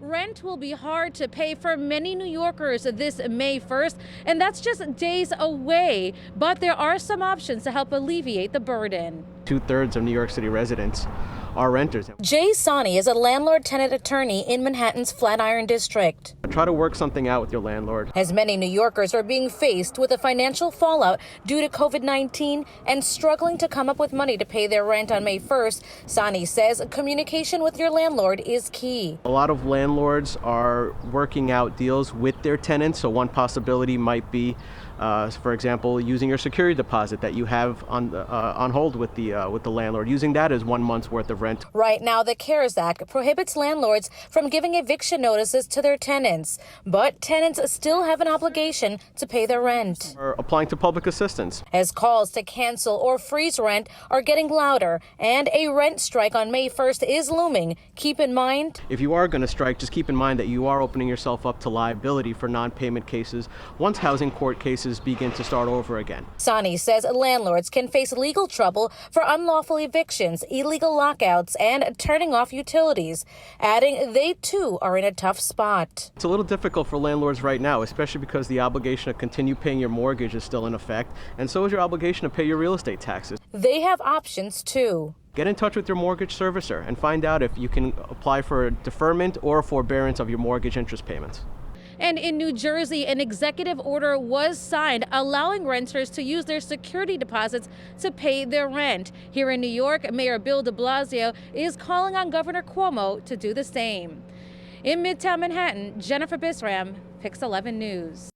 Rent will be hard to pay for many New Yorkers this May 1st, and that's just days away. But there are some options to help alleviate the burden. 2/3 of New York City residents are renters. Jay Sani is a landlord-tenant attorney in Manhattan's Flatiron District. Try to work something out with your landlord. As many New Yorkers are being faced with a financial fallout due to COVID-19 and struggling to come up with money to pay their rent on May 1st, Sani says communication with your landlord is key. A lot of landlords are working out deals with their tenants, so one possibility might be, for example, using your security deposit that you have on hold with the landlord, using that as 1 month's worth of rent. Right now, the CARES Act prohibits landlords from giving eviction notices to their tenants, but tenants still have an obligation to pay their rent. Or applying to public assistance. As calls to cancel or freeze rent are getting louder and a rent strike on May 1st is looming, keep in mind, if you are going to strike, just keep in mind that you are opening yourself up to liability for non-payment cases once housing court cases begin to start over again. Sani says landlords can face legal trouble for unlawful evictions, illegal lockouts, and turning off utilities, adding they too are in a tough spot. It's a little difficult for landlords right now, especially because the obligation to continue paying your mortgage is still in effect, and so is your obligation to pay your real estate taxes. They have options too. Get in touch with your mortgage servicer and find out if you can apply for a deferment or a forbearance of your mortgage interest payments. And in New Jersey, an executive order was signed allowing renters to use their security deposits to pay their rent. Here in New York, Mayor Bill de Blasio is calling on Governor Cuomo to do the same. In Midtown Manhattan, Jennifer Bisram, Pix 11 News.